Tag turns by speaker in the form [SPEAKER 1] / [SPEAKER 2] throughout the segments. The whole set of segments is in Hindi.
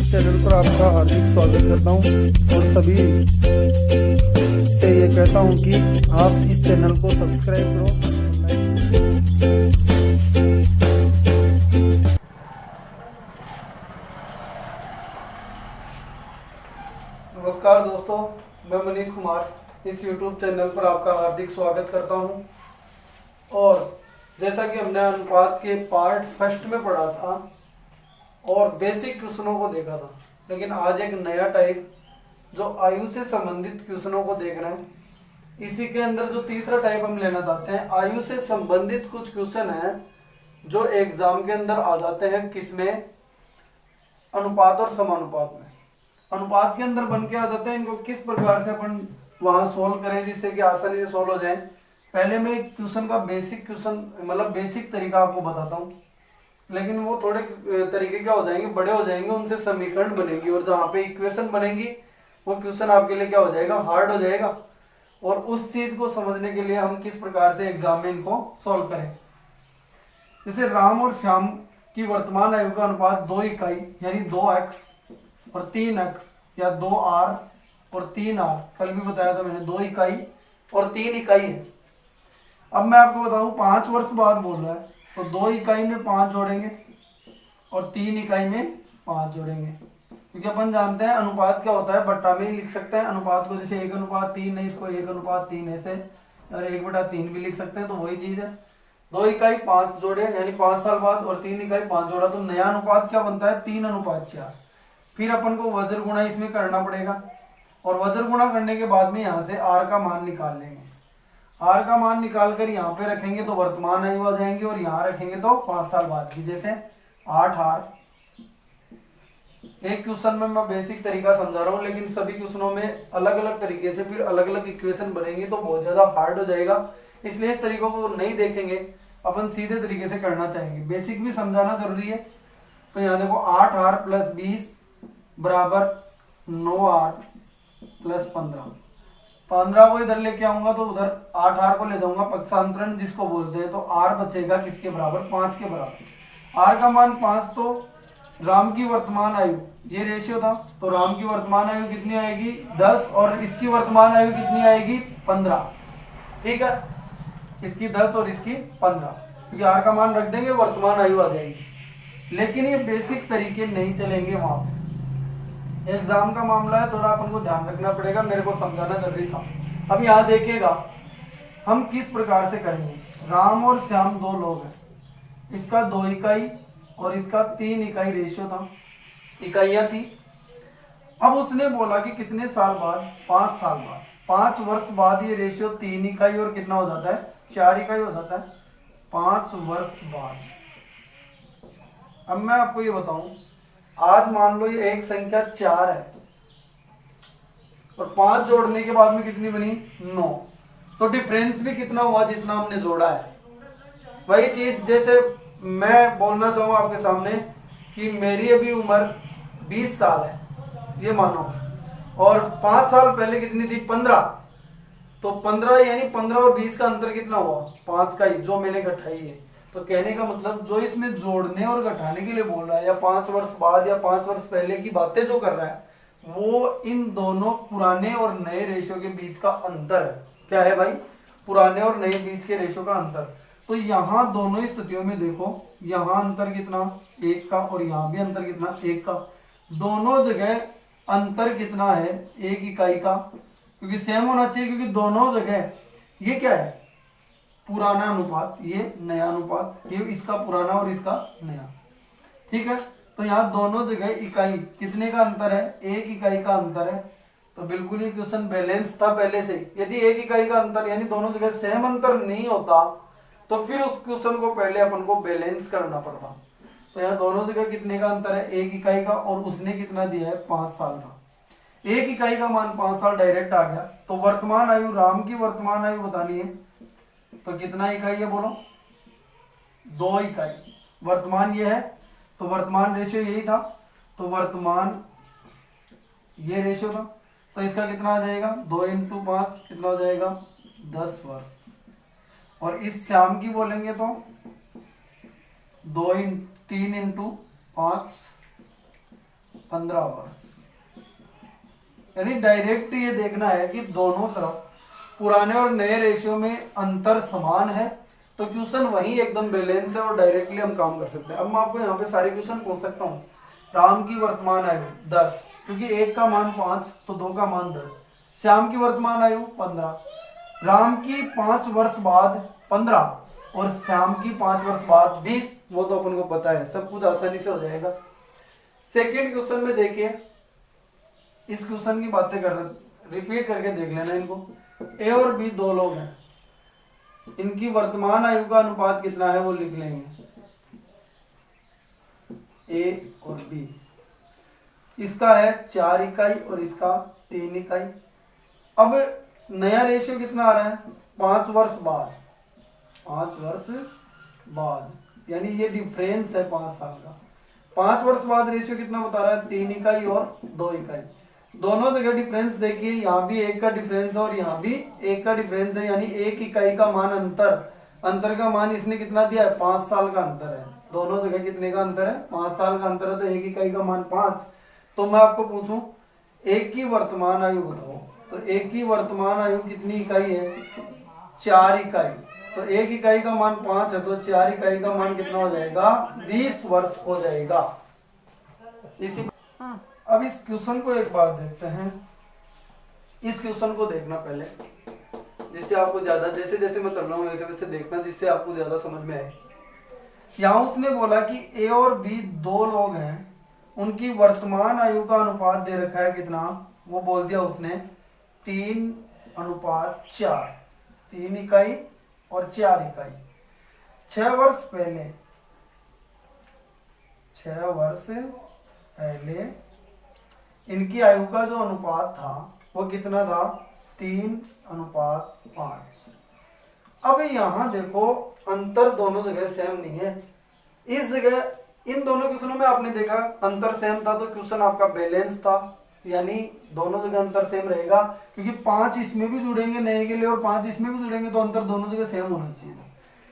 [SPEAKER 1] यूट्यूब चैनल पर आपका हार्दिक स्वागत करता हूं और सभी से ये कहता हूं कि आप इस चैनल को सब्सक्राइब करो। नमस्कार दोस्तों, मैं मनीष कुमार इस यूट्यूब चैनल पर आपका हार्दिक स्वागत करता हूं। और जैसा कि हमने अनुपात के पार्ट फर्स्ट में पढ़ा था और बेसिक क्वेश्चनों को देखा था, लेकिन आज एक नया टाइप जो आयु से संबंधित क्वेश्चनों को देख रहे हैं। इसी के अंदर जो तीसरा टाइप हम लेना चाहते हैं, आयु से संबंधित कुछ क्वेश्चन हैं जो एग्जाम के अंदर आ जाते हैं। किसमें? अनुपात और समानुपात में। अनुपात के अंदर बन के आ जाते हैं। इनको किस प्रकार से अपन वहां सोल्व करें जिससे कि आसानी से सोल्व हो जाए। पहले मैं एक क्वेश्चन का बेसिक क्वेश्चन मतलब बेसिक तरीका आपको बताता हूँ, लेकिन वो थोड़े तरीके क्या हो जाएंगे, बड़े हो जाएंगे, उनसे समीकरण बनेगी और जहाँ पे इक्वेशन बनेगी वो क्वेश्चन आपके लिए क्या हो जाएगा, हार्ड हो जाएगा। और उस चीज को समझने के लिए हम किस प्रकार से एग्जाम में इनको सॉल्व करें। जैसे राम और श्याम की वर्तमान आयु का अनुपात 2 इकाई यानी 2x और 3x या 2r और 3r, कल भी बताया था मैंने, 2 इकाई और 3 इकाई है। अब मैं आपको बताऊं 5 वर्ष बाद बोल रहा है, तो 2 इकाई में 5 जोड़ेंगे और 3 इकाई में 5 जोड़ेंगे, क्योंकि अपन जानते हैं अनुपात क्या होता है, बट्टा में ही लिख सकते हैं अनुपात को। जैसे 1:3 है, इसको 1:3 ऐसे, और 1/3 भी लिख सकते हैं, तो वही चीज है। 2 इकाई 5 जोड़े यानी 5 साल बाद और 3 इकाई 5 जोड़ा, तो नया अनुपात क्या बनता है, 3:4। फिर अपन को वज्र गुणा इसमें करना पड़ेगा और वज्र गुणा करने के बाद में यहाँ से आर का मान निकाल लेंगे। आर का मान निकाल कर यहाँ पे रखेंगे तो वर्तमान आयु आ जाएंगे और यहाँ रखेंगे तो 5 साल बाद की। जैसे 8r। एक क्वेश्चन में मैं बेसिक तरीका समझा रहा हूँ, लेकिन सभी क्वेश्चनों में अलग अलग तरीके से फिर अलग अलग इक्वेशन बनेंगी तो बहुत ज्यादा हार्ड हो जाएगा। इसलिए इस तरीकों को नहीं देखेंगे, अपन सीधे तरीके से करना चाहेंगे। बेसिक भी समझाना जरूरी है। तो यहाँ देखो 8r + 20 बराबर 9r + 15 को इधर लेके आऊंगा तो उधर 8r को ले जाऊंगा, पक्षांतरण जिसको बोलते हैं, तो r बचेगा किसके बराबर, 5 के बराबर। r का मान 5, तो राम की वर्तमान आयु, ये रेशियो था, तो राम की वर्तमान आयु कितनी आएगी, 10, और इसकी वर्तमान आयु कितनी आएगी, 15। ठीक है, इसकी 10 और इसकी 15, क्योंकि r का मान रख देंगे वर्तमान आयु आ जाएगी। लेकिन ये बेसिक तरीके नहीं चलेंगे वहां पे, एग्जाम का मामला है, थोड़ा अपन को ध्यान रखना पड़ेगा, मेरे को समझाना जरूरी था। अब यहाँ देखिएगा हम किस प्रकार से करेंगे। राम और श्याम 2 लोग हैं, इसका 2 इकाई और इसका 3 इकाई रेशियो था, इकाइयां थी। अब उसने बोला कि कितने साल बाद, 5 साल बाद, 5 वर्ष बाद ये रेशियो 3 इकाई और कितना हो जाता है, 4 इकाई हो जाता है, 5 वर्ष बाद। अब मैं आपको ये बताऊं, आज मान लो ये एक संख्या 4 है और 5 जोड़ने के बाद में कितनी बनी, 9, तो डिफरेंस भी कितना हुआ, जितना हमने जोड़ा है। वही चीज जैसे मैं बोलना चाहूँ आपके सामने कि मेरी अभी उम्र 20 साल है, ये मानो, और 5 साल पहले कितनी थी, 15, तो 15 यानी 15 और 20 का अंतर कितना हुआ, 5 का ही, जो मैंने घटाई है। तो कहने का मतलब जो इसमें जोड़ने और घटाने के लिए बोल रहा है, या 5 वर्ष बाद या 5 वर्ष पहले की बातें जो कर रहा है, वो इन दोनों पुराने और नए रेशियो के बीच का अंतर है। क्या है भाई, पुराने और नए बीच के रेशियो का अंतर। तो यहाँ दोनों स्थितियों में देखो, यहाँ अंतर कितना, 1 का, और यहाँ भी अंतर कितना, 1 का। दोनों जगह अंतर कितना है, 1 इकाई का, क्योंकि सेम होना चाहिए, क्योंकि दोनों जगह ये क्या है, पुराना अनुपात, ये नया अनुपात, ये इसका पुराना और इसका नया। ठीक है, तो यहाँ दोनों जगह इकाई कितने का अंतर है, 1 इकाई का अंतर है। तो बिल्कुल ये क्वेश्चन बैलेंस था पहले से। यदि 1 इकाई का अंतर यानी दोनों जगह सेम अंतर नहीं होता तो फिर उस क्वेश्चन को पहले अपन को बैलेंस करना पड़ता। तो यहाँ दोनों जगह कितने का अंतर है, 1 इकाई का, और उसने कितना दिया है, 5 साल का। 1 इकाई का मान 5 साल डायरेक्ट आ गया। तो वर्तमान आयु, राम की वर्तमान आयु बतानी है, तो कितना इकाई है बोलो, 2 इकाई। वर्तमान ये है, तो वर्तमान रेशियो यही था, तो वर्तमान ये रेशियो था, तो इसका कितना आ जाएगा, 2 × 5 कितना हो जाएगा, 10 वर्ष। और इस श्याम की बोलेंगे तो 3 × 5 15 वर्ष। यानी डायरेक्ट ये देखना है कि दोनों तरफ पुराने और नए रेशियो में अंतर समान है, तो क्वेश्चन वही एकदम बैलेंस है और डायरेक्टली हम काम कर सकते हैं। अब मैं आपको यहाँ पे सारे क्वेश्चन पूछ सकता हूँ। राम की वर्तमान आयु 10, क्योंकि एक का मान 5 तो 2 का मान 10। श्याम की वर्तमान आयु 15, राम की 5 वर्ष बाद 15 और श्याम की 5 वर्ष बाद 20, वो तो अपन को पता है, सब कुछ आसानी से हो जाएगा। सेकेंड क्वेश्चन में देखिए, इस क्वेश्चन की बातें कर रहे, रिपीट करके देख लेना इनको। ए और बी दो लोग हैं, इनकी वर्तमान आयु का अनुपात कितना है वो लिख लेंगे, ए और बी। इसका है 4 इकाई और इसका 3 इकाई। अब नया रेशियो कितना आ रहा है, 5 वर्ष बाद, 5 वर्ष बाद, यानी ये डिफरेंस है 5 साल का। 5 वर्ष बाद रेशियो कितना बता रहा है, 3 इकाई और 2 इकाई। दोनों जगह डिफरेंस देखिए, यहाँ भी 1 का डिफरेंस है और यहाँ भी 1 का डिफरेंस है, यानी 1 इकाई का मान अंतर का मान इसने कितना दिया है, 5 साल का अंतर है। दोनों जगह कितने का अंतर है, 5 साल का अंतर है, तो 1 इकाई का मान 5। तो मैं आपको पूछूं 1 की वर्तमान आयु बताओ, तो 1 की वर्तमान आयु कितनी इकाई है, 4 इकाई। तो 1 इकाई का मान 5 है, तो 4 इकाई का मान कितना हो जाएगा, 20 वर्ष हो जाएगा। इसी अब इस क्वेश्चन को एक बार देखते हैं। इस क्वेश्चन को देखना पहले, जिससे आपको ज्यादा, जैसे जैसे मैं चल रहा हूँ वैसे वैसे देखना, जिससे आपको ज्यादा समझ में आए। यहाँ उसने बोला कि ए और बी दो लोग हैं, उनकी वर्तमान आयु का अनुपात दे रखा है कितना, वो बोल दिया उसने 3:4, 3 इकाई और 4 इकाई। 6 वर्ष पहले इनकी आयु का जो अनुपात था वो कितना था, 3:5। अब यहाँ देखो अंतर दोनों जगह सेम नहीं है। इस जगह इन दोनों क्वेश्चनों में आपने देखा अंतर सेम था, तो क्वेश्चन आपका बैलेंस था, यानी दोनों जगह अंतर सेम रहेगा, क्योंकि 5 इसमें भी जुड़ेंगे नए के लिए और 5 इसमें भी जुड़ेंगे, तो अंतर दोनों जगह सेम होना चाहिए।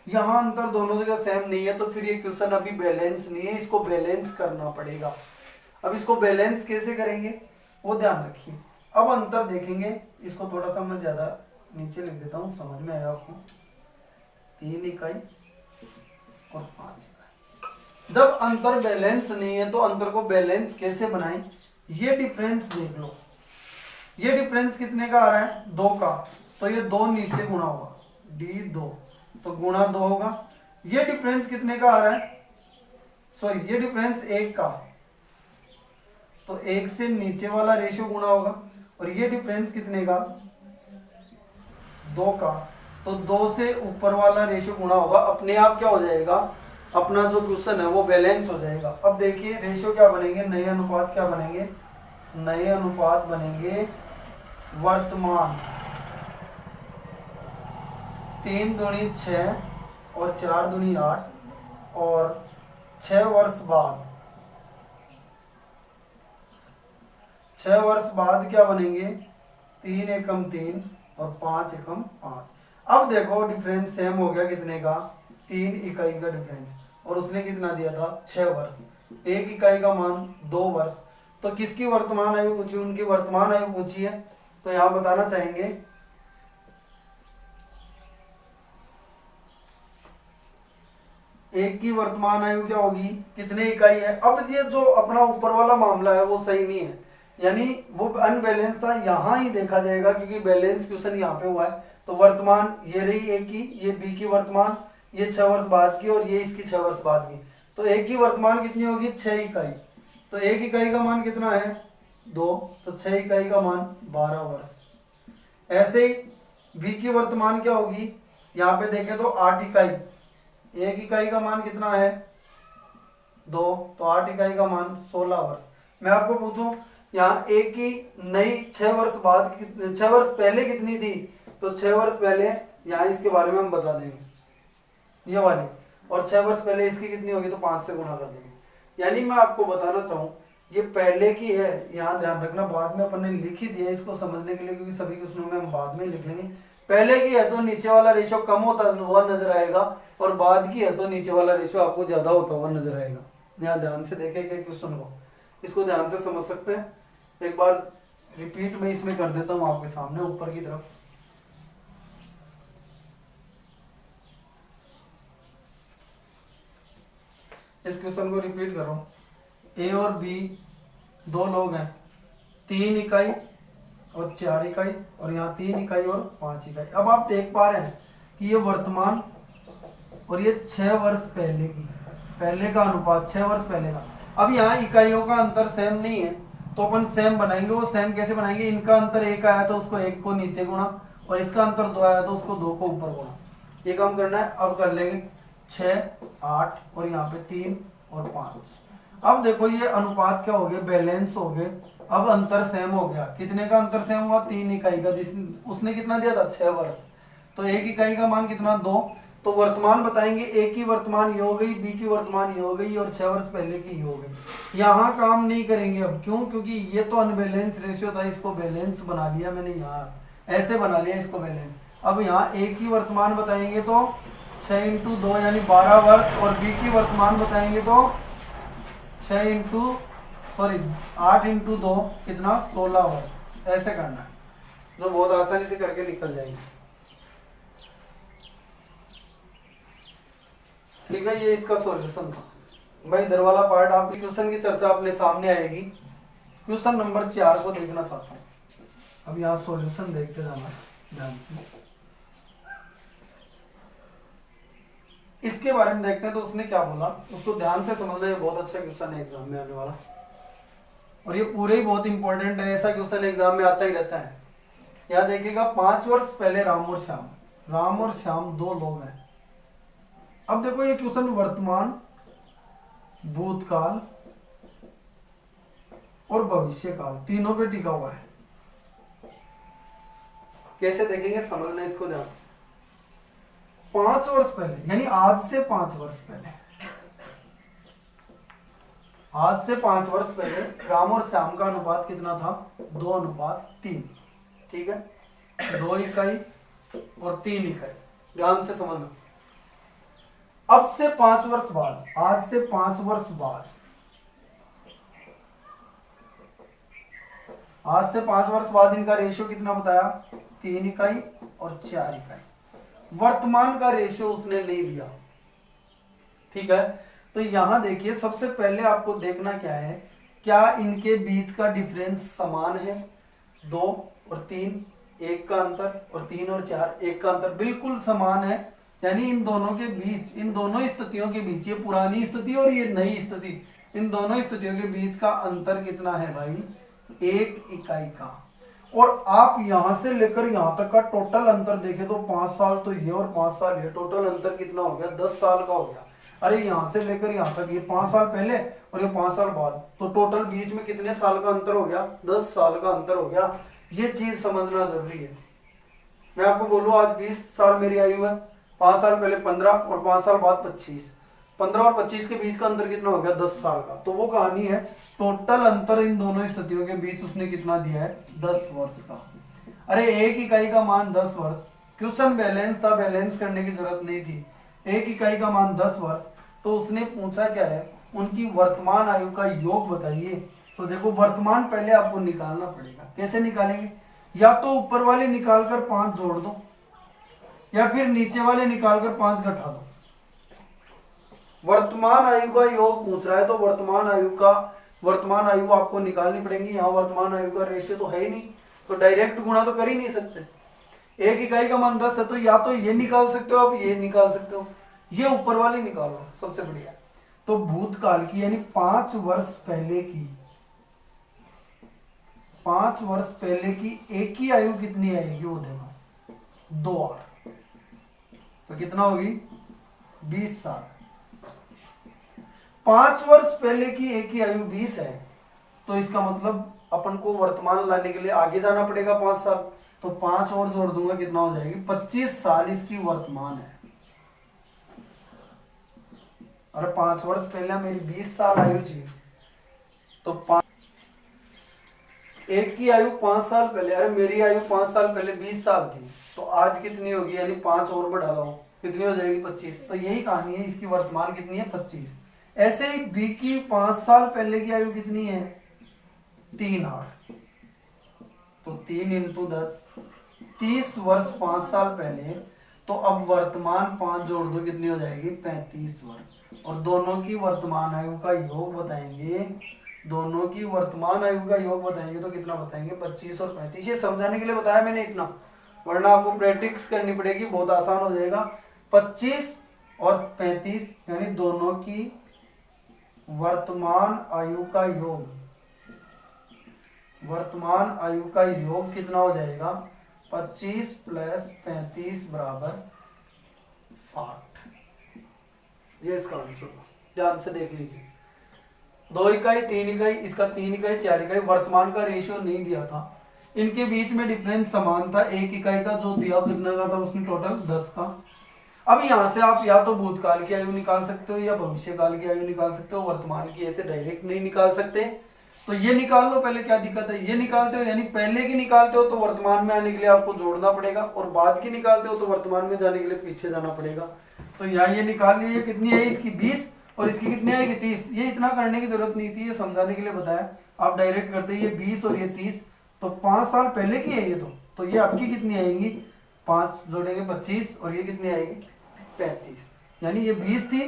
[SPEAKER 1] यहाँ अंतर दोनों जगह सेम नहीं है, तो फिर ये क्वेश्चन अभी बैलेंस नहीं है, इसको बैलेंस करना पड़ेगा। अब इसको बैलेंस कैसे करेंगे वो ध्यान रखिए। अब अंतर देखेंगे, इसको थोड़ा सा मैं ज्यादा नीचे लिख देता हूँ, समझ में आएगा आपको। 3 इकाई और 5 इकाई। जब अंतर बैलेंस नहीं है तो अंतर को बैलेंस कैसे बनाएं, ये डिफरेंस देख लो। ये डिफरेंस कितने का आ रहा है, 2 का, तो ये 2 नीचे गुणा होगा, D2, तो गुणा 2 होगा। ये डिफरेंस कितने का आ रहा है, सॉरी ये डिफरेंस 1 का, तो 1 से नीचे वाला रेशियो गुणा होगा। और ये डिफरेंस कितने का, 2 का, तो 2 से ऊपर वाला रेशियो गुणा होगा। अपने आप क्या हो जाएगा, अपना जो क्वेश्चन है वो बैलेंस हो जाएगा। अब देखिए रेशियो क्या बनेंगे, नए अनुपात क्या बनेंगे, नए अनुपात बनेंगे वर्तमान 3 दूनी 6 और 4 दूनी 8, और 6 वर्ष बाद, 6 वर्ष बाद क्या बनेंगे, 3 एकम 3 और 5 एकम 5। अब देखो डिफरेंस सेम हो गया कितने का, 3 इकाई का डिफरेंस, और उसने कितना दिया था, 6 वर्ष। 1 इकाई का मान 2 वर्ष। तो किसकी वर्तमान आयु पूछी, उनकी वर्तमान आयु पूछी है, तो यहां बताना चाहेंगे एक की वर्तमान आयु क्या होगी, कितने इकाई है। अब ये जो अपना ऊपर वाला मामला है वो सही नहीं है, यानी वो अनबैलेंस था, यहां ही देखा जाएगा क्योंकि बैलेंस क्वेश्चन यहाँ पे हुआ है। तो वर्तमान ये रही ए की, ये बी की वर्तमान, ये 6 वर्ष बाद की और ये इसकी 6 वर्ष बाद की। तो ए की वर्तमान कितनी होगी, 6 इकाई। तो 1 इकाई का मान कितना है, 2, तो 6 इकाई का मान 12 वर्ष। ऐसे ही बी की वर्तमान क्या होगी, यहाँ पे देखें तो 8 इकाई। 1 इकाई का मान कितना है, 2, तो 8 इकाई का मान 16 वर्ष। मैं आपको पूछूं यहाँ ए की नई 6 वर्ष बाद, 6 वर्ष पहले कितनी थी, तो 6 वर्ष पहले यहाँ इसके बारे में हम बता देंगे, ये वाली, और 6 वर्ष पहले इसकी कितनी होगी, तो 5 से गुणा कर देंगे। यानी मैं आपको बताना चाहूँ ये पहले की है, यहाँ ध्यान रखना, बाद में अपन ने लिख ही दिया इसको समझने के लिए, क्योंकि सभी क्वेश्चनों में हम बाद में लिख लेंगे। पहले की है तो नीचे वाला रेशियो कम होता हुआ नजर आएगा, और बाद की है तो नीचे वाला रेशियो आपको ज्यादा होता हुआ नजर आएगा। यहाँ ध्यान से देखेंगे क्वेश्चन को, इसको ध्यान से समझ सकते हैं। एक बार रिपीट में इसमें कर देता हूं आपके सामने ऊपर की तरफ। इस क्वेश्चन को रिपीट कर रहा हूं। ए और बी दो लोग हैं, 3 इकाई और 4 इकाई, और यहाँ 3 इकाई और 5 इकाई। अब आप देख पा रहे हैं कि ये वर्तमान और ये 6 वर्ष पहले का अनुपात, 6 वर्ष पहले का। अब यहाँ इकाइयों का अंतर सेम नहीं है तो अपन सेम बनाएंगे। वो सेम कैसे बनाएंगे, इनका अंतर 1 आया तो उसको 1 को नीचे गुणा, और इसका अंतर 2 आया तो उसको 2 को ऊपर गुणा। ये काम करना है। अब कर लेंगे 6, 8 और यहाँ पे 3 और 5। अब देखो ये अनुपात क्या हो गया, बैलेंस हो गए। अब अंतर सेम हो गया। कितने का अंतर सेम हुआ, 3 इकाई का। जिस उसने कितना दिया था, 6 वर्ष, तो 1 इकाई का मान कितना, 2। तो वर्तमान बताएंगे, ए की वर्तमान ये हो गई, बी की वर्तमान ये हो गई, और 6 वर्ष पहले की ये हो गई। यहाँ काम नहीं करेंगे अब। क्यों, क्योंकि ये तो अनबैलेंस रेशियो था, इसको बैलेंस बना लिया मैंने, यहाँ ऐसे बना लिया इसको बैलेंस। अब यहाँ ए की वर्तमान बताएंगे तो 6 × 2 यानी 12 वर्ष, और बी की वर्तमान बताएंगे तो 8 × 2 कितना, 16 वर्ष। ऐसे करना है, जो बहुत आसानी से करके निकल जाएगी। ठीक है, ये इसका सॉल्यूशन था। भाई इधर वाला पार्ट आप क्वेश्चन की चर्चा अपने सामने आएगी। क्वेश्चन नंबर 4 को देखना चाहता हूँ। अब यहाँ सॉल्यूशन देखते जाना ध्यान से। इसके बारे में देखते हैं तो उसने क्या बोला, उसको ध्यान से समझना। ये बहुत अच्छा क्वेश्चन है एग्जाम में आने वाला, और ये पूरे ही बहुत इंपॉर्टेंट है। ऐसा क्वेश्चन एग्जाम में आता ही रहता है। यहाँ देखिएगा, 5 वर्ष पहले राम और श्याम 2 लोग हैं। अब देखो ये क्वेश्चन वर्तमान, भूतकाल और भविष्यकाल तीनों पे टिका हुआ है। कैसे देखेंगे, समझना इसको ध्यान से। 5 वर्ष पहले यानी आज से 5 वर्ष पहले, आज से 5 वर्ष पहले राम और श्याम का अनुपात कितना था, 2:3। ठीक है, 2 इकाई और 3 इकाई। ध्यान से समझना। अब से 5 वर्ष बाद, आज से 5 वर्ष बाद, आज से 5 वर्ष बाद इनका रेशियो कितना बताया, 3 इकाई और 4 इकाई। वर्तमान का रेशियो उसने नहीं दिया। ठीक है, तो यहां देखिए, सबसे पहले आपको देखना क्या है, क्या इनके बीच का डिफरेंस समान है। 2 और 3 1 का अंतर, और 3 और 4 1 का अंतर, बिल्कुल समान है। यानी इन दोनों के बीच, इन दोनों स्थितियों के बीच, ये पुरानी स्थिति और ये नई स्थिति, इन दोनों स्थितियों के बीच का अंतर कितना है भाई, 1 इकाई का। और आप यहां से लेकर यहां तक का टोटल अंतर देखें तो 5 साल तो ये और 5 साल ये, टोटल अंतर कितना हो गया, 10 साल का हो गया। अरे यहां से लेकर यहां तक, ये 5 साल पहले और ये 5 साल बाद, तो टोटल बीच में कितने साल का अंतर हो गया, 10 साल का अंतर हो गया। ये चीज समझना जरूरी है। मैं आपको बोलूं, आज 20 साल मेरी आयु है, 5 साल पहले 15 और 5 साल बाद 25, 15 और 25 के बीच का अंतर कितना हो गया, 10 साल का। तो वो कहानी है, टोटल अंतर इन दोनों स्थितियों के बीच उसने कितना दिया है, 10 वर्ष का। अरे 1 इकाई का मान 10 वर्ष, क्वेश्चन बैलेंस था, बैलेंस करने की जरूरत नहीं थी। 1 इकाई का मान 10 वर्ष, तो उसने पूछा क्या है, उनकी वर्तमान आयु का योग बताइए। तो देखो, वर्तमान पहले आपको निकालना पड़ेगा। कैसे निकालेंगे, या तो ऊपर वाले निकालकर 5 जोड़ दो, या फिर नीचे वाले निकालकर 5 घटा दो। वर्तमान आयु का योग पूछ रहा है, तो वर्तमान आयु आपको निकालनी पड़ेगी। यहाँ वर्तमान आयु का रेशियो तो है ही नहीं, तो डायरेक्ट गुणा तो कर ही नहीं सकते। 1 इकाई का मान 10 है, तो या तो ये निकाल सकते हो, आप ये निकाल सकते हो, ये ऊपर वाले निकालो, सबसे बढ़िया। तो भूतकाल की यानी 5 वर्ष पहले की, 5 वर्ष पहले की एक ही आयु कितनी आएगी, वो देखो, 2 और, तो कितना होगी, 20 साल। 5 वर्ष पहले की एक ही आयु 20 है, तो इसका मतलब अपन को वर्तमान लाने के लिए आगे जाना पड़ेगा 5 साल। तो 5 और जोड़ दूंगा, कितना हो जाएगी, 25 साल इसकी वर्तमान है। अरे 5 वर्ष पहले मेरी 20 साल आयु थी, तो 5 एक की आयु 5 साल पहले, अरे मेरी आयु 5 साल पहले 20 साल थी, तो आज कितनी होगी, यानी 5 और बढ़ा लो, कितनी हो जाएगी, 25। तो यही कहानी है, इसकी वर्तमान कितनी है, 25। ऐसे ही बी की 5 साल पहले की आयु कितनी है 3 आर, तो 3 इंटू 10 30 वर्ष 5 साल पहले। तो अब वर्तमान 5 जोड़ दो कितनी हो जाएगी 35 वर्ष, और दोनों की वर्तमान आयु का योग बताएंगे, दोनों की वर्तमान आयु का योग बताएंगे तो कितना बताएंगे 25 और 35। ये समझाने के लिए बताया मैंने इतना, वरना आपको प्रैक्टिस करनी पड़ेगी, बहुत आसान हो जाएगा। 25 और 35 यानी दोनों की वर्तमान आयु का योग, वर्तमान आयु का योग कितना हो जाएगा 25 प्लस 35 बराबर 60। ये इसका आंसर, ध्यान से देख लीजिए। 2 इकाई 3 इकाई, इसका 3 इकाई 4 इकाई, वर्तमान का रेशियो नहीं दिया था, इनके बीच में डिफरेंस समान था, 1 इकाई का जो दिया कितना का था उसने टोटल 10 का। अब यहाँ से आप या तो भूतकाल की आयु निकाल सकते हो या भविष्य काल की आयु निकाल सकते हो, वर्तमान की ऐसे डायरेक्ट नहीं निकाल सकते। तो ये निकाल लो पहले, क्या दिक्कत है, ये निकालते हो यानी पहले की निकालते हो तो वर्तमान में आने के लिए आपको जोड़ना पड़ेगा, और बाद की निकालते हो तो वर्तमान में जाने के लिए पीछे जाना पड़ेगा। तो यहाँ ये निकाल लीजिए, कितनी है इसकी 20 और इसकी कितनी आएगी 30। ये इतना करने की जरूरत नहीं थी, ये समझाने के लिए बताया, आप डायरेक्ट करते ये 20 और ये 30, तो 5 साल पहले की है ये। तो ये आपकी कितनी आएंगी 5 जोड़ेंगे 25 और ये कितनी आएगी 35, यानी ये 20 थी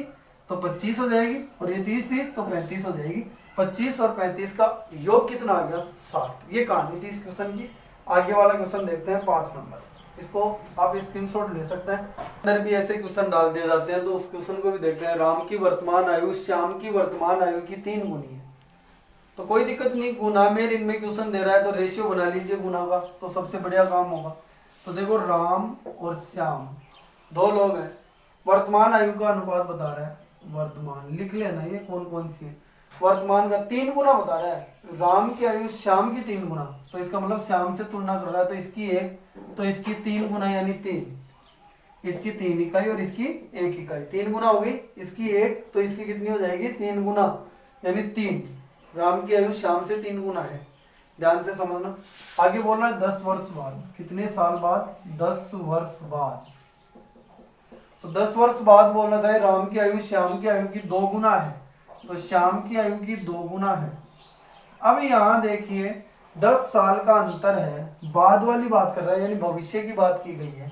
[SPEAKER 1] तो 25 हो जाएगी और ये 30 थी तो 35 हो जाएगी। 25 और 35 का योग कितना आ गया 60। ये कहानी थी इस क्वेश्चन की। आगे वाला क्वेश्चन देखते हैं 5 नंबर, इसको आप स्क्रीनशॉट ले सकते हैं, अंदर भी ऐसे क्वेश्चन डाल दिए जाते हैं, तो उस क्वेश्चन को भी देखते हैं। राम की वर्तमान आयु श्याम की वर्तमान आयु की 3 गुनी है, तो कोई दिक्कत नहीं, गुना में इनमें क्वेश्चन दे रहा है तो रेशियो बना लीजिए गुना का, तो सबसे बढ़िया काम होगा। तो देखो राम और श्याम 2 लोग हैं, वर्तमान आयु का अनुपात बता रहा है, वर्तमान लिख लेना ये कौन कौन सी है, वर्तमान का 3 गुना बता रहा है, राम की आयु श्याम की 3 गुना, तो इसका मतलब श्याम से तुलना कर रहा है, तो इसकी 1 तो इसकी 3 गुना यानी 3, इसकी 3 इकाई और इसकी 1 इकाई, 3 गुना हो गई, इसकी 1 तो इसकी कितनी हो जाएगी 3 गुना यानी 3। राम की आयु श्याम से 3 गुना है, ध्यान से समझना। आगे बोल रहा है 10 वर्ष बाद, कितने साल बाद 10 वर्ष बाद, तो 10 वर्ष बाद बोलना चाहिए राम की आयु श्याम की आयु की 2 गुना है, तो श्याम की आयु की 2 गुना है। अब यहाँ देखिए 10 साल का अंतर है, बाद वाली बात कर रहा है यानी भविष्य की बात की गई है,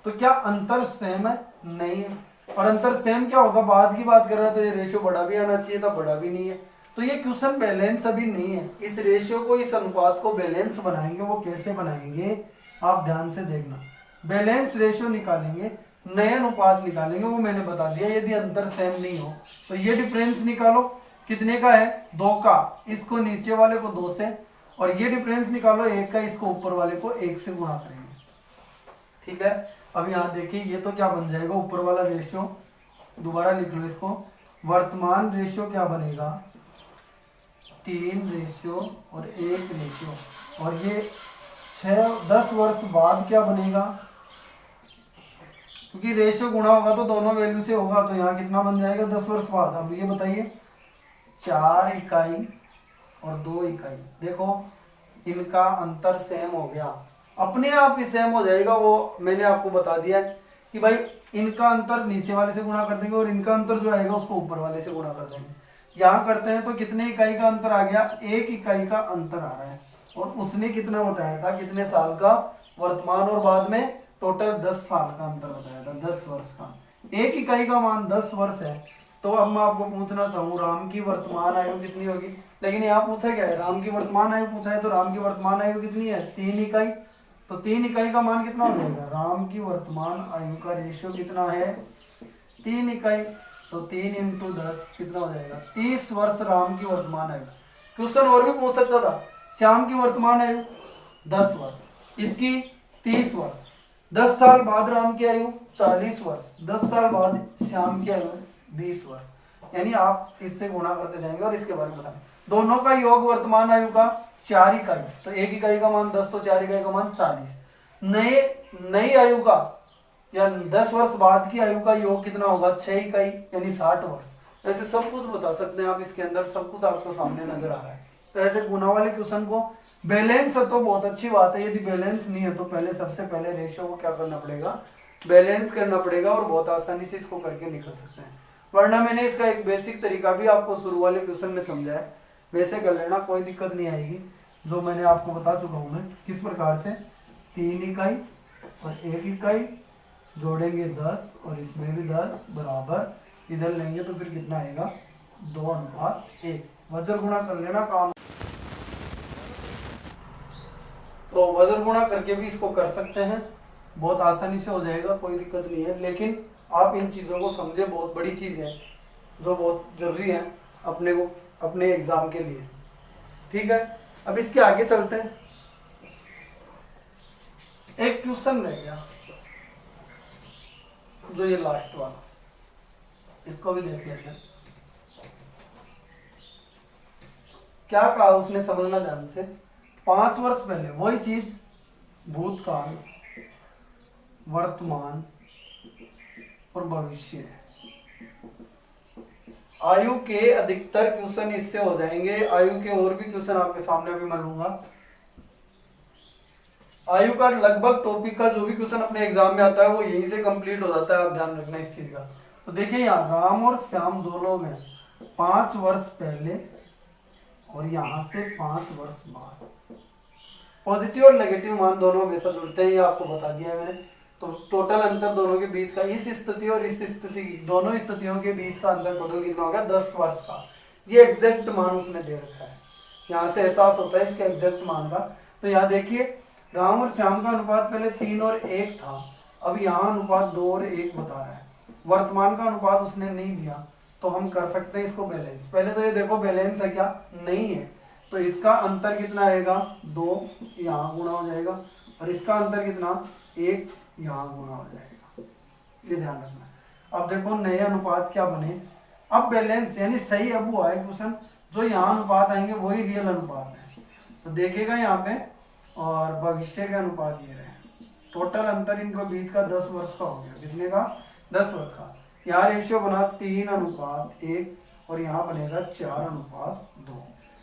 [SPEAKER 1] तो क्या अंतर सेम है नहीं है, और अंतर सेम क्या होगा बाद की बात कर रहा है, तो ये रेशियो बड़ा भी आना चाहिए था, बड़ा भी नहीं है, तो ये क्वेश्चन बैलेंस अभी नहीं है। इस रेशियो को, इस अनुपात को बैलेंस बनाएंगे, वो कैसे बनाएंगे आप ध्यान से देखना। बैलेंस रेशियो निकालेंगे, नए अनुपात निकालेंगे, वो मैंने बता दिया। यदि अंतर सेम नहीं हो तो ये डिफरेंस निकालो, कितने का है 2 का, इसको नीचे वाले को 2 से, और ये डिफरेंस निकालो 1 का, इसको ऊपर वाले को 1 से गुणा करेंगे, ठीक है। अब यहाँ देखिए ये तो क्या बन जाएगा, ऊपर वाला रेशियो दोबारा लिख लो इसको, वर्तमान रेशियो क्या बनेगा 3 रेशियो और 1 रेशियो, और ये 10 वर्ष बाद क्या बनेगा, क्योंकि रेशियो गुणा होगा तो दोनों वैल्यू से होगा, तो यहाँ कितना बन जाएगा 10 वर्ष बाद। अब ये बताइए 4 इकाई और 2 इकाई, देखो इनका अंतर सेम हो गया, अपने आप ही सेम हो जाएगा, वो मैंने आपको बता दिया है कि भाई इनका अंतर नीचे वाले से गुणा कर देंगे और इनका अंतर जो आएगा उसको ऊपर वाले से गुणा कर देंगे। यहाँ करते हैं तो कितने इकाई का अंतर आ गया 1 इकाई का अंतर आ रहा है, और उसने कितना बताया था कितने साल का, वर्तमान और बाद में टोटल 10 साल का अंतर बताया था, 10 वर्ष का। 1 इकाई का मान 10 वर्ष है, तो अब मैं आपको पूछना चाहूँ राम की वर्तमान आयु कितनी होगी, लेकिन यहाँ पूछा क्या है राम की वर्तमान आयु पूछा है, तो राम की वर्तमान आयु कितनी है 3 इकाई, तो 3 इकाई का मान कितना हो जाएगा, राम की वर्तमान आयु का रेशियो कितना है 3 इकाई, तो 3 × 10 कितना हो जाएगा 30 वर्ष राम की वर्तमान आयु। क्वेश्चन और भी पूछ सकता था, श्याम की वर्तमान आयु 10 वर्ष, इसकी 30 वर्ष, 10 साल बाद राम की आयु 40 वर्ष, 10 साल बाद श्याम की आयु 20 वर्ष, यानी आप इससे गुणा करते जाएंगे और इसके बारे में बताएंगे। दोनों का योग वर्तमान आयु का 4 इकाई, तो 1 इकाई का मान 10, तो 4 इकाई का मान 40। नई आयु का या 10 वर्ष बाद की आयु का योग कितना होगा 6 इकाई यानी 60 वर्ष। ऐसे सब कुछ बता सकते हैं आप, इसके अंदर सब कुछ आपको सामने नजर आ रहा है। तो ऐसे गुना वाले क्वेश्चन को बैलेंस है तो बहुत अच्छी बात है, यदि बैलेंस नहीं है तो पहले सबसे पहले रेशियो को क्या करना पड़ेगा बैलेंस करना पड़ेगा, और बहुत आसानी से इसको करके निकल सकते हैं। वरना मैंने इसका एक बेसिक तरीका भी आपको शुरू वाले क्वेश्चन में समझाया, वैसे कर लेना, कोई दिक्कत नहीं आएगी। जो मैंने आपको बता चुका हूँ मैं किस प्रकार से, 3 इकाई और 1 इकाई जोड़ेंगे 10 और इसमें भी 10 बराबर, इधर लेंगे तो फिर कितना आएगा 2:1। वज्र गुणा कर लेना काम। तो वज्र गुणा करके भी इसको कर सकते हैं, बहुत आसानी से हो जाएगा, कोई दिक्कत नहीं है। लेकिन आप इन चीज़ों को समझे, बहुत बड़ी चीज़ है जो बहुत जरूरी है अपने को, अपने एग्जाम के लिए। ठीक है, अब इसके आगे चलते हैं। एक क्वेश्चन रह गया जो ये लास्ट वाला, इसको भी देख लेते हैं। क्या कहा उसने, समझना ध्यान से। 5 वर्ष पहले वही चीज, भूतकाल, वर्तमान और भविष्य। आयु के अधिकतर क्वेश्चन इससे हो जाएंगे। आयु के और भी क्वेश्चन आपके सामने अभी मैं लूंगा। आयु का लगभग टॉपिक का जो भी क्वेश्चन अपने एग्जाम में आता है वो यहीं से कंप्लीट हो जाता है, आप ध्यान रखना इस चीज का। तो देखिए यहाँ राम और श्याम 2 लोग हैं, 5 वर्ष पहले और यहाँ से 5 वर्ष बाद। पॉजिटिव और नेगेटिव मान दोनों हमेशा जुड़ते हैं, ये आपको बता दिया है मैंने। तो टोटल अंतर दोनों के बीच का, इस स्थिति और इस स्थिति, दोनों स्थितियों के बीच का अंतर टोटल कितना होगा, 10 वर्ष का। ये एग्जैक्ट मान उसने दे रखा है, यहाँ से एहसास होता है इसके एग्जैक्ट मान का। तो यहाँ देखिए राम और श्याम का अनुपात पहले 3 और 1 था, अब यहाँ अनुपात 2 और 1 बता रहा है। वर्तमान का अनुपात उसने नहीं दिया, तो हम कर सकते हैं इसको बैलेंस। पहले तो ये देखो बैलेंस है क्या, नहीं है, तो इसका अंतर कितना आएगा, 2 यहाँ गुणा हो जाएगा, और इसका अंतर कितना, 1 यहाँ गुणा हो जाएगा। ये ध्यान रखना। अब देखो नए अनुपात क्या बने, अब बैलेंस यानी सही अब हुआ है क्वेश्चन, जो यहाँ अनुपात आएंगे वही रियल अनुपात है। तो देखेगा यहाँ पे, और भविष्य के अनुपात ये रहे। टोटल अंतर इनके बीच का 10 वर्ष का हो गया, कितने का, 10 वर्ष का। यहाँ रेशियो बना 3:1 और यहाँ बनेगा 4:2।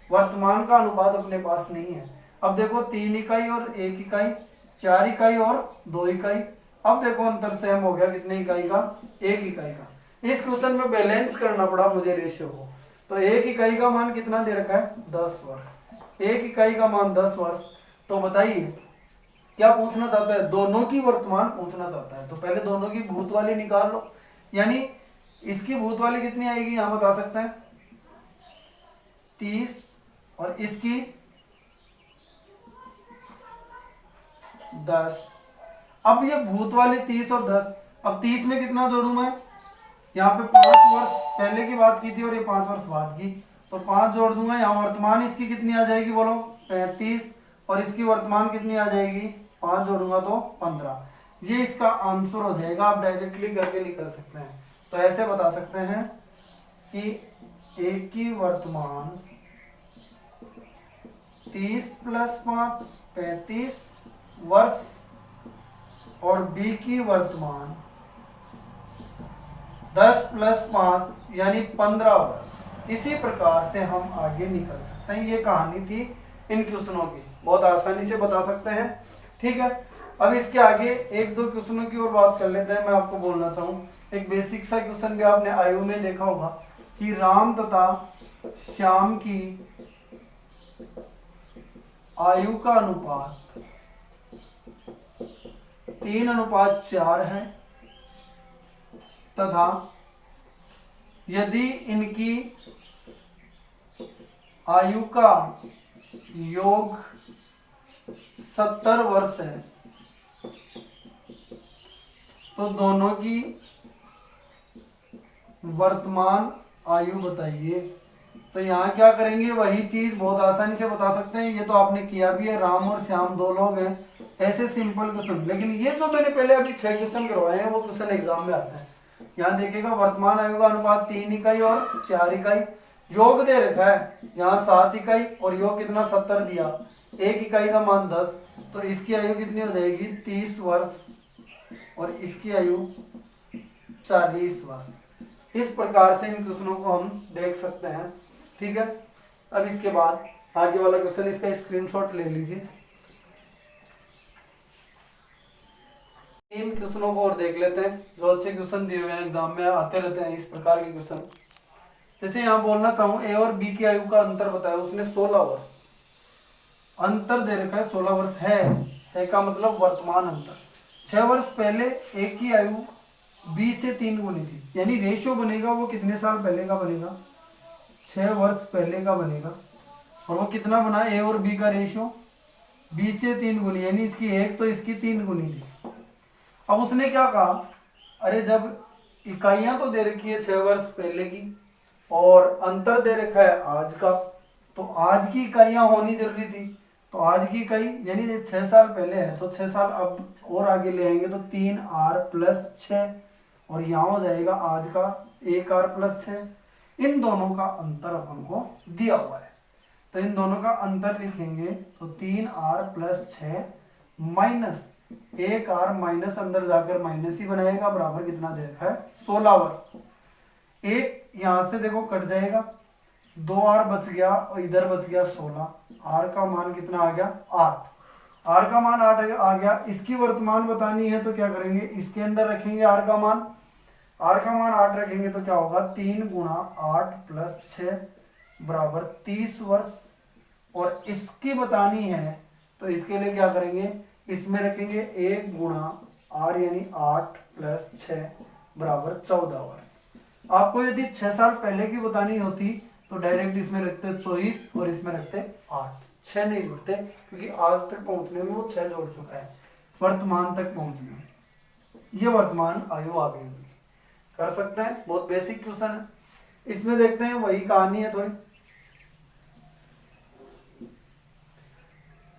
[SPEAKER 1] वर्तमान का अनुपात अपने पास नहीं है। अब देखो 3 इकाई और 1 इकाई, 4 इकाई और 2 इकाई। अब देखो अंतर सेम हो गया, कितने इकाई का, 1 इकाई का। इस क्वेश्चन में बैलेंस करना पड़ा मुझे रेशियो को। तो 1 इकाई का मान कितना दे रखा है, 10 वर्ष। 1 इकाई का मान 10 वर्ष। तो बताइए क्या पूछना चाहता है, दोनों की वर्तमान पूछना चाहता है। तो पहले दोनों की भूत वाली निकाल लो, यानी इसकी भूत वाली कितनी आएगी, यहां बता सकते हैं 30, और इसकी 10। अब ये भूत वाली 30 और 10, अब 30 में कितना जोड़ू मैं, यहाँ पे 5 वर्ष पहले की बात की थी और ये 5 वर्ष बाद की, तो 5 जोड़ दूंगा। यहाँ वर्तमान इसकी कितनी आ जाएगी बोलो, 35, और इसकी वर्तमान कितनी आ जाएगी, 5 जोड़ूंगा तो 15। ये इसका आंसर हो जाएगा। आप डायरेक्टली करके निकल सकते हैं। तो ऐसे बता सकते हैं कि A की वर्तमान 30 + 5 35 वर्ष और B की वर्तमान 10 + 5 यानी 15 वर्ष। इसी प्रकार से हम आगे निकल सकते हैं। ये कहानी थी इन क्वेश्चनों की, बहुत आसानी से बता सकते हैं। ठीक है, अब इसके आगे 1-2 क्वेश्चनों की और बात कर लेते हैं। मैं आपको बोलना चाहूँ, एक बेसिक सा क्वेश्चन भी आपने आयु में देखा होगा कि राम तथा श्याम की आयु का अनुपात 3:4 है, तथा यदि इनकी आयु का योग 70 वर्ष है तो दोनों की वर्तमान आयु बताइए। तो यहाँ क्या करेंगे, वही चीज बहुत आसानी से बता सकते हैं। ये तो आपने किया भी है, राम और श्याम 2 लोग हैं, ऐसे सिंपल क्वेश्चन। लेकिन ये जो मैंने पहले अभी 6 क्वेश्चन करवाए हैं वो क्वेश्चन एग्जाम में आते हैं। यहाँ देखिएगा वर्तमान आयु का अनुपात 3 इकाई और 4 इकाई, योग दे रखा है यहाँ 7 इकाई और योग कितना 70 दिया, 1 इकाई का मान 10, तो इसकी आयु कितनी हो जाएगी 30 वर्ष और इसकी आयु 40 वर्ष। इस प्रकार से इन क्वेश्चनों को हम देख सकते हैं। ठीक है, अब इसके बाद आगे वाला क्वेश्चन, इसका स्क्रीनशॉट ले लीजिए। इन क्वेश्चनों को और देख लेते हैं जो अच्छे क्वेश्चन दिए हुए हैं, एग्जाम में आते रहते हैं इस प्रकार के क्वेश्चन। जैसे यहाँ बोलना चाहूँ ए और बी की आयु का अंतर बताया उसने 16 वर्ष, अंतर दे रखा है 16 वर्ष है का मतलब वर्तमान अंतर। 6 वर्ष पहले ए की आयु बी से 3 गुनी थी, यानी रेशियो बनेगा वो कितने साल पहले का बनेगा, 6 वर्ष पहले का बनेगा। और वो कितना बना, ए और बी का रेशियो 20 से 3 गुनी, यानी इसकी 1 तो इसकी 3 गुनी थी। अब उसने क्या कहा, अरे जब इकाइयां तो दे रखी है 6 वर्ष पहले की और अंतर दे रखा है आज का, तो आज की इकाइयां होनी जरूरी थी। तो आज की इकाई यानी 6 साल पहले है तो 6 साल अब और आगे ले आएंगे तो 3r प्लस 6 और यहाँ हो जाएगा आज का 1r प्लस 6। इन दोनों का अंतर अपन को दिया हुआ है तो इन दोनों का अंतर लिखेंगे तो 3r plus 6 minus 1r minus अंदर जाकर माइनस ही बनाएगा, बराबर कितना दे रखा है 16 वर्ष। एक यहां से देखो कट जाएगा, 2r बच गया और इधर बच गया 16, r का मान कितना आ गया 8, r का मान 8 आ गया। इसकी वर्तमान बतानी है तो क्या करेंगे, इसके अंदर रखेंगे r का मान, r का मान 8 रखेंगे तो क्या होगा 3 गुणा 8 प्लस 6 बराबर 30 वर्ष। और इसकी बतानी है तो इसके लिए क्या करेंगे, इसमें रखेंगे 1 गुणा r यानी 8 प्लस 6 बराबर 14 वर्ष। आपको यदि 6 साल पहले की बतानी होती तो डायरेक्ट इसमें रखते 24 और इसमें रखते 8, 6 नहीं जोड़ते क्योंकि आज तक पहुंचने में वो 6 जोड़ चुका है, वर्तमान तक पहुंचने में ये वर्तमान आयु आ गई उनकी। कर सकते हैं, बहुत बेसिक क्वेश्चन है। इसमें देखते हैं वही कहानी है थोड़ी।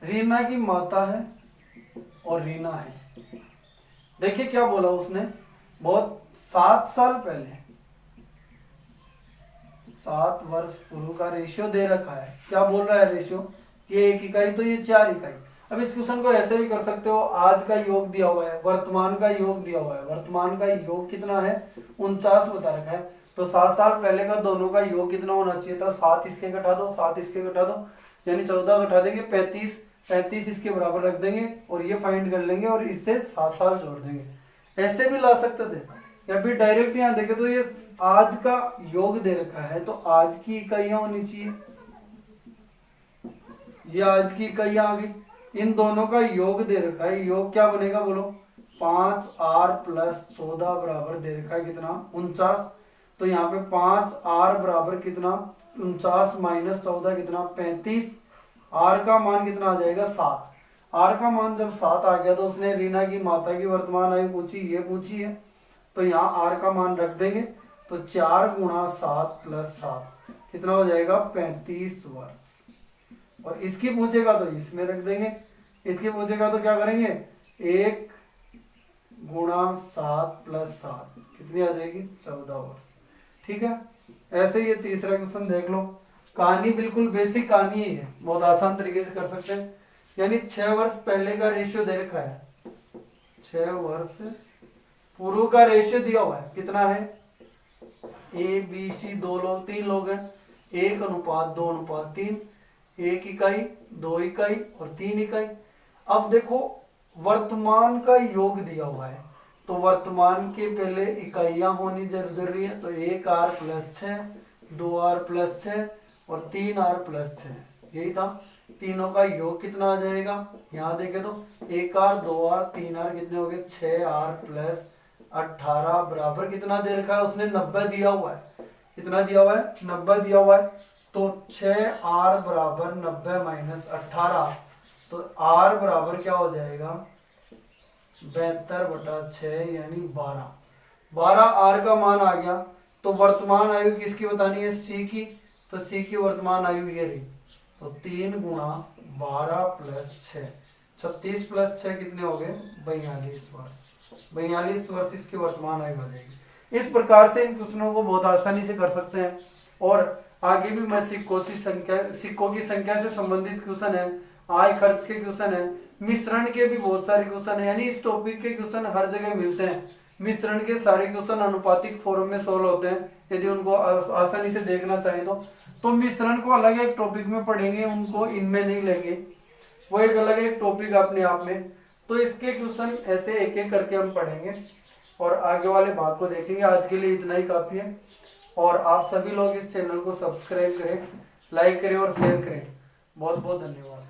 [SPEAKER 1] रीना की माता है और रीना है, देखिए क्या बोला उसने, बहुत 7 साल पहले 7 वर्ष पूर्व का रेशियो दे रखा है। क्या बोल रहा है रेशियो, ये 1 इकाई तो ये 4 इकाई। अब इस क्वेश्चन को ऐसे भी कर सकते हो, आज का योग दिया हुआ है, वर्तमान का योग दिया हुआ है, वर्तमान का योग कितना है 49 बता रखा है, तो 7 साल पहले का दोनों का योग कितना होना चाहिए था, 7 इसके घटा दो 7 इसके घटा दो, यानी 14 घटा देंगे 35, 35 इसके बराबर रख देंगे और ये फाइंड कर लेंगे और इससे 7 साल जोड़ देंगे। ऐसे भी ला सकते थे या फिर डायरेक्ट यहाँ देखे तो ये आज का योग दे रखा है तो आज की इकाइयां होनी चाहिए, ये आज की इकाइयां आ गई। इन दोनों का योग दे रखा है, योग क्या बनेगा बोलो, 5r प्लस 14 बराबर दे रखा है कितना 49, तो यहाँ पे 5r बराबर कितना 49 माइनस 14 कितना 35, r का मान कितना आ जाएगा 7। r का मान जब 7 आ गया तो उसने रीना की माता की वर्तमान आयु पूछी, ये पूछी है, तो यहाँ r का मान रख देंगे तो 4 गुणा 7 प्लस 7 कितना हो जाएगा 35 वर्ष। और इसकी पूछेगा तो इसमें रख देंगे, इसकी पूछेगा तो क्या करेंगे 1 गुणा 7 प्लस 7 कितनी आ जाएगी 14 वर्ष। ठीक है, ऐसे ये तीसरा क्वेश्चन देख लो। कहानी बिल्कुल बेसिक कहानी ही है, बहुत आसान तरीके से कर सकते हैं। यानी 6 वर्ष पहले का रेशियो दे रखा है, 6 वर्ष पूर्व का रेशियो दिया हुआ है, कितना है ए बी सी 2 लोग 3 लोग हैं, 1:2:3, 1 इकाई 2 इकाई और 3 इकाई। अब देखो वर्तमान का योग दिया हुआ है तो वर्तमान के पहले इकाइयां होनी जरूरी है, तो 1r प्लस 6, 2r प्लस 6 और 3r प्लस 6, यही था। तीनों का योग कितना आ जाएगा, यहाँ देखे तो 1r 2r 3r कितने हो गए 6r प्लस 18 बराबर कितना दे रखा है उसने 90 दिया हुआ है, कितना दिया हुआ है 90 दिया हुआ है। तो 6r बराबर 90 माइनस 18, तो r बराबर क्या हो जाएगा 72/6 यानी 12 r का मान आ गया। तो वर्तमान आयु किसकी बतानी है c की, तो c की वर्तमान आयु ये रही, तो 3 गुणा 12 प्लस 6 36 प्लस 6 कितने हो गए 42 वर्ष, 42 वर्ष इसकी वर्तमान आयु आ जाएगी। इस प्रकार से इन क्वेश्चनों को बहुत आसानी से कर सकते हैं। और आगे भी मैं सिक्कों की संख्या से संबंधित क्वेश्चन है, आय खर्च के क्वेश्चन है, मिश्रण के भी बहुत सारे क्वेश्चन है, यानी इस टॉपिक के क्वेश्चन हर जगह मिलते हैं। मिश्रण के सारे क्वेश्चन अनुपातिक फॉर्म में सोल्व होते हैं, यदि उनको आसानी से देखना चाहें तो मिश्रण को अलग एक टॉपिक में पढ़ेंगे, उनको इनमें नहीं लेंगे, वो एक अलग एक टॉपिक अपने आप में। तो इसके क्वेश्चन ऐसे एक एक करके हम पढ़ेंगे और आगे वाले भाग को देखेंगे। आज के लिए इतना ही काफ़ी है और आप सभी लोग इस चैनल को सब्सक्राइब करें, लाइक करें और शेयर करें। बहुत बहुत धन्यवाद।